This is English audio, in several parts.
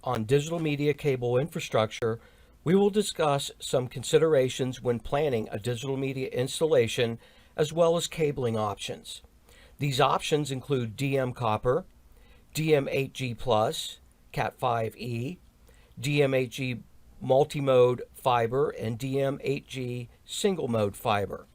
on digital media cable infrastructure, we will discuss some considerations when planning a digital media installation as well as cabling options. These options include DM copper, DM8G+, Cat5e, DM8G multi-mode fiber, and DM8G single-mode fiber.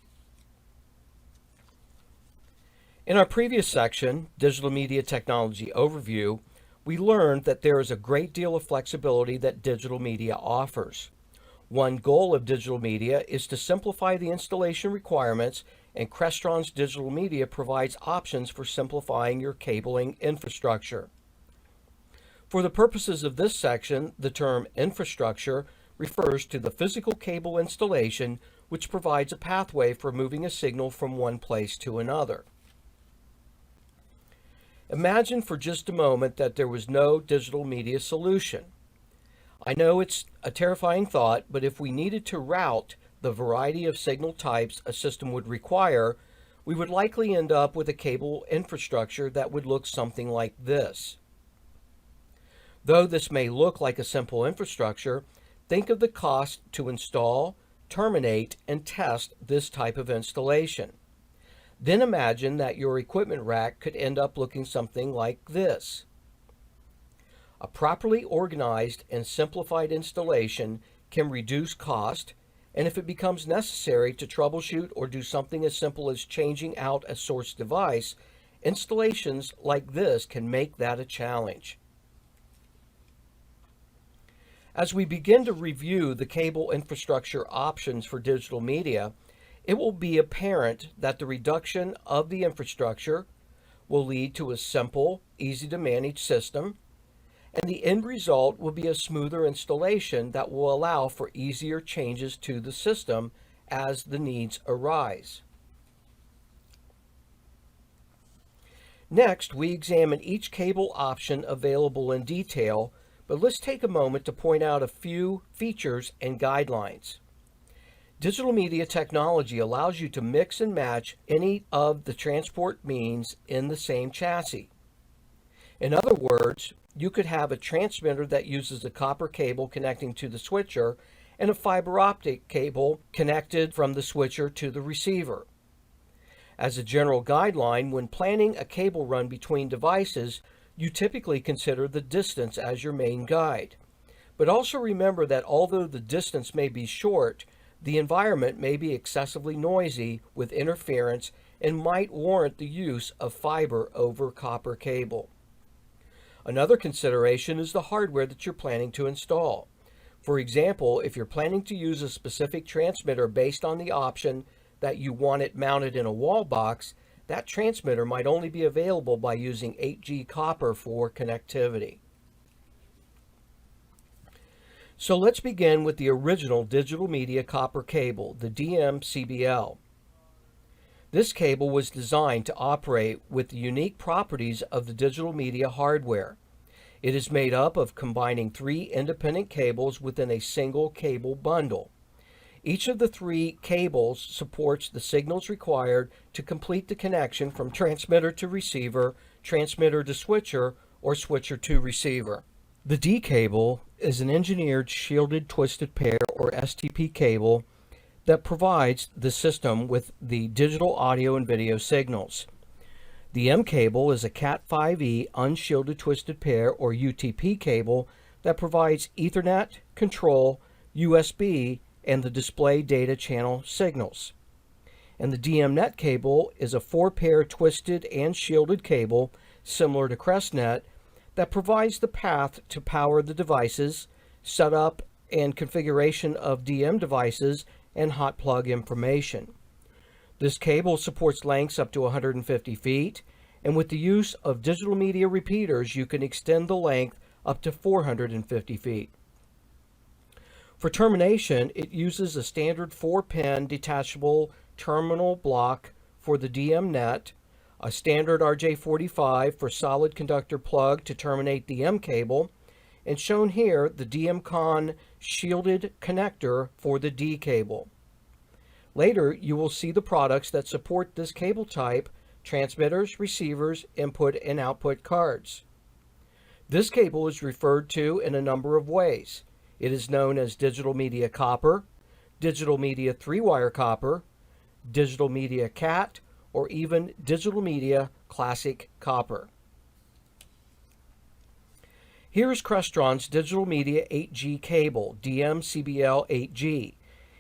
In our previous section, Digital Media Technology Overview, we learned that there is a great deal of flexibility that digital media offers. One goal of digital media is to simplify the installation requirements, and Crestron's digital media provides options for simplifying your cabling infrastructure. For the purposes of this section, the term infrastructure refers to the physical cable installation, which provides a pathway for moving a signal from one place to another. Imagine for just a moment that there was no digital media solution. I know it's a terrifying thought, but if we needed to route the variety of signal types a system would require, we would likely end up with a cable infrastructure that would look something like this. Though this may look like a simple infrastructure, think of the cost to install, terminate, and test this type of installation. Then imagine that your equipment rack could end up looking something like this. A properly organized and simplified installation can reduce cost, and if it becomes necessary to troubleshoot or do something as simple as changing out a source device, installations like this can make that a challenge. As we begin to review the cable infrastructure options for digital media, it will be apparent that the reduction of the infrastructure will lead to a simple, easy-to-manage system, and the end result will be a smoother installation that will allow for easier changes to the system as the needs arise. Next, we examine each cable option available in detail, but let's take a moment to point out a few features and guidelines. Digital media technology allows you to mix and match any of the transport means in the same chassis. In other words, you could have a transmitter that uses a copper cable connecting to the switcher and a fiber optic cable connected from the switcher to the receiver. As a general guideline, when planning a cable run between devices, you typically consider the distance as your main guide. But also remember that although the distance may be short, the environment may be excessively noisy with interference and might warrant the use of fiber over copper cable. Another consideration is the hardware that you're planning to install. For example, if you're planning to use a specific transmitter based on the option that you want it mounted in a wall box, that transmitter might only be available by using 8G copper for connectivity. So let's begin with the original digital media copper cable, the DM-CBL. This cable was designed to operate with the unique properties of the digital media hardware. It is made up of combining 3 independent cables within a single cable bundle. Each of the 3 cables supports the signals required to complete the connection from transmitter to receiver, transmitter to switcher, or switcher to receiver. The D cable is an engineered shielded twisted pair or STP cable that provides the system with the digital audio and video signals. The M cable is a Cat5e unshielded twisted pair or UTP cable that provides Ethernet, control, USB, and the display data channel signals. And the DMNet cable is a 4-pair twisted and shielded cable similar to CrestNet that provides the path to power the devices, setup and configuration of DM devices, and hot plug information. This cable supports lengths up to 150 feet, and with the use of digital media repeaters, you can extend the length up to 450 feet. For termination, it uses a standard 4-pin detachable terminal block for the DM net, a standard RJ45 for solid conductor plug to terminate the M cable, and shown here the DMCon shielded connector for the D cable. Later, you will see the products that support this cable type: transmitters, receivers, input and output cards. This cable is referred to in a number of ways. It is known as digital media copper, digital media 3-wire copper, digital media cat, or even digital media classic copper. Here is Crestron's digital media 8G cable, DM-CBL 8G.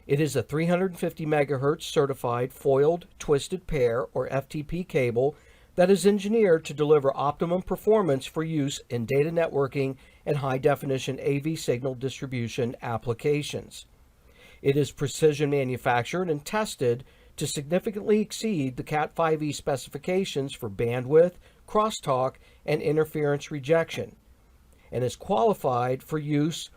It is a 350 megahertz certified foiled twisted pair, or FTP cable, that is engineered to deliver optimum performance for use in data networking and high-definition AV signal distribution applications. It is precision manufactured and tested to significantly exceed the Cat5e specifications for bandwidth, crosstalk, and interference rejection, and is qualified for use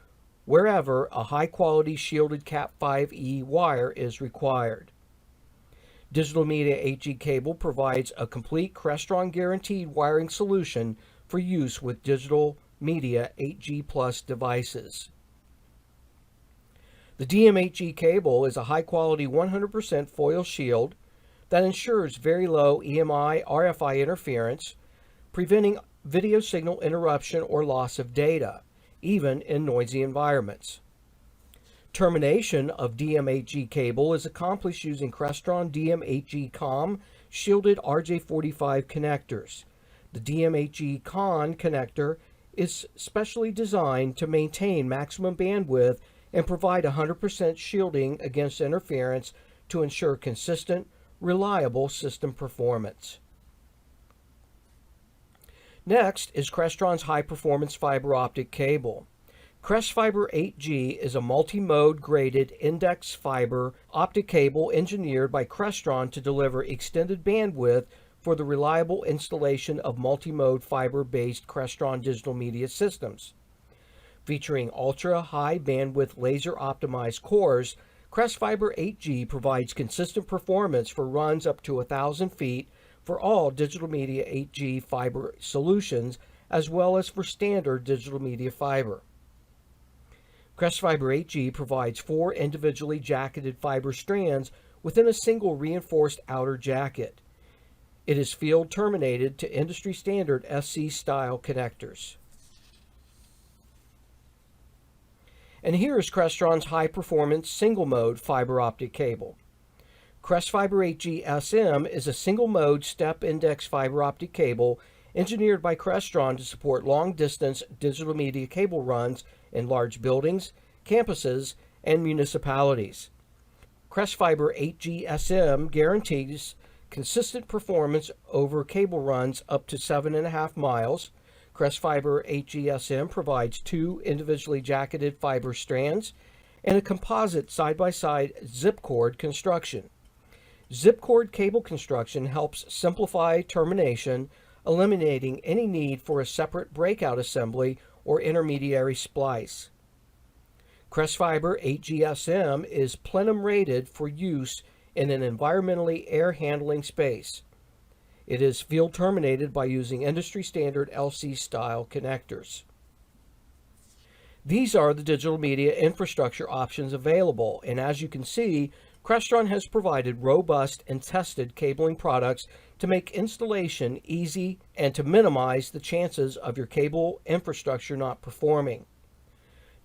wherever a high-quality shielded Cat5e wire is required. Digital Media 8G cable provides a complete Crestron guaranteed wiring solution for use with Digital Media 8G Plus devices. The DM8G cable is a high-quality 100% foil shield that ensures very low EMI RFI interference, preventing video signal interruption or loss of data, even in noisy environments. Termination of DM8G cable is accomplished using Crestron DM8G COM shielded RJ45 connectors. The DM8G CON connector is specially designed to maintain maximum bandwidth and provide 100% shielding against interference to ensure consistent, reliable system performance. Next is Crestron's high-performance fiber optic cable. CrestFiber 8G is a multi-mode graded index fiber optic cable engineered by Crestron to deliver extended bandwidth for the reliable installation of multi-mode fiber-based Crestron digital media systems. Featuring ultra-high bandwidth laser-optimized cores, CrestFiber 8G provides consistent performance for runs up to 1,000 feet for all digital media 8G fiber solutions, as well as for standard digital media fiber. CrestFiber 8G provides 4 individually jacketed fiber strands within a single reinforced outer jacket. It is field terminated to industry standard SC-style connectors. And here is Crestron's high-performance single-mode fiber optic cable. CrestFiber 8G SM is a single-mode step-index fiber optic cable engineered by Crestron to support long-distance digital media cable runs in large buildings, campuses, and municipalities. CrestFiber 8G SM guarantees consistent performance over cable runs up to 7.5 miles. CrestFiber 8G SM provides 2 individually jacketed fiber strands and a composite side-by-side zip cord construction. Zip cord cable construction helps simplify termination, eliminating any need for a separate breakout assembly or intermediary splice. CrestFiber 8G SM is plenum rated for use in an environmentally air handling space. It is field terminated by using industry standard LC style connectors. These are the digital media infrastructure options available, and as you can see, Crestron has provided robust and tested cabling products to make installation easy and to minimize the chances of your cable infrastructure not performing.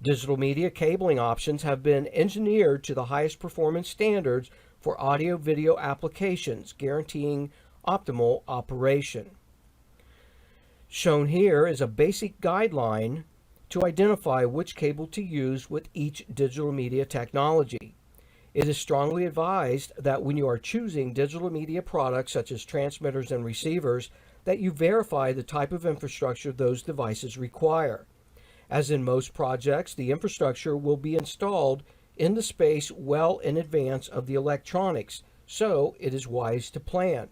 Digital media cabling options have been engineered to the highest performance standards for audio-video applications, guaranteeing optimal operation. Shown here is a basic guideline to identify which cable to use with each digital media technology. It is strongly advised that when you are choosing digital media products such as transmitters and receivers, that you verify the type of infrastructure those devices require. As in most projects, the infrastructure will be installed in the space well in advance of the electronics, so it is wise to plan.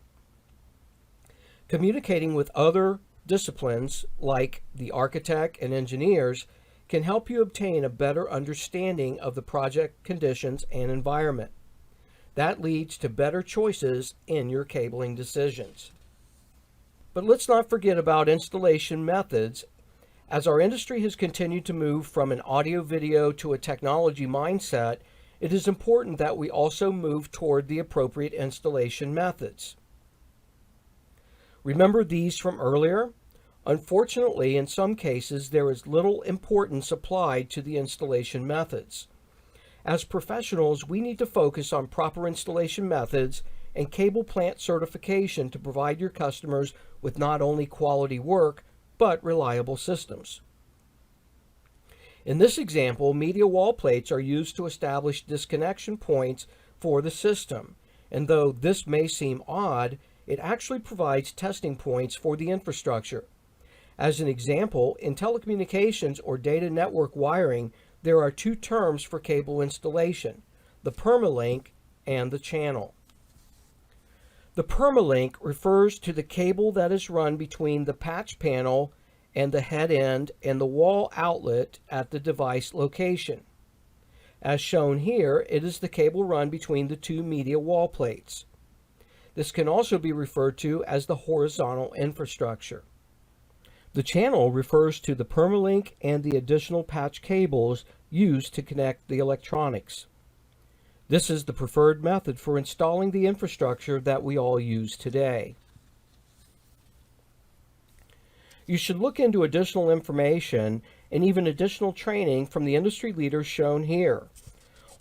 Communicating with other disciplines like the architect and engineers can help you obtain a better understanding of the project conditions and environment. That leads to better choices in your cabling decisions. But let's not forget about installation methods. As our industry has continued to move from an audio-video to a technology mindset, it is important that we also move toward the appropriate installation methods. Remember these from earlier? Unfortunately, in some cases, there is little importance applied to the installation methods. As professionals, we need to focus on proper installation methods and cable plant certification to provide your customers with not only quality work, but reliable systems. In this example, media wall plates are used to establish disconnection points for the system, and though this may seem odd, it actually provides testing points for the infrastructure. As an example, in telecommunications or data network wiring, there are two terms for cable installation: the permalink and the channel. The permalink refers to the cable that is run between the patch panel and the head end and the wall outlet at the device location. As shown here, it is the cable run between the two media wall plates. This can also be referred to as the horizontal infrastructure. The channel refers to the permalink and the additional patch cables used to connect the electronics. This is the preferred method for installing the infrastructure that we all use today. You should look into additional information and even additional training from the industry leaders shown here.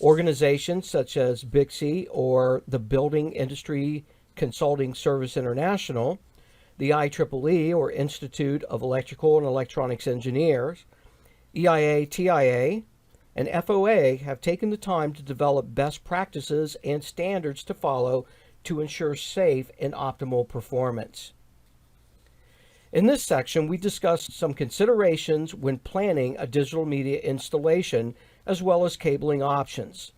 Organizations such as BICSI or the Building Industry Consulting Service International, the IEEE or Institute of Electrical and Electronics Engineers, EIA, TIA, and FOA have taken the time to develop best practices and standards to follow to ensure safe and optimal performance. In this section, we discussed some considerations when planning a digital media installation, as well as cabling options.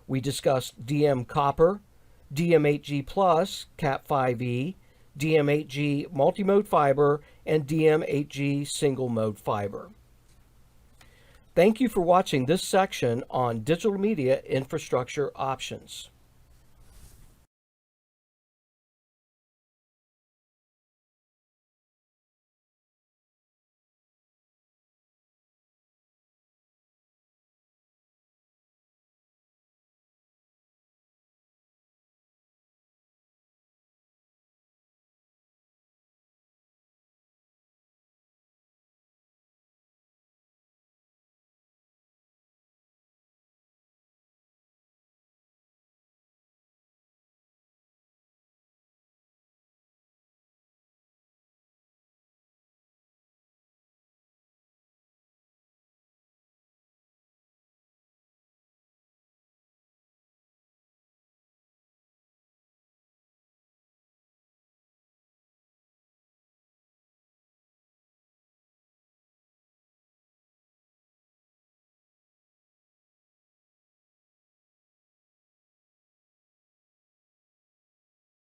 We discussed DM copper, DM8G+, Cat5e, DM8G multimode fiber, and DM8G single mode fiber. Thank you for watching this section on digital media infrastructure options.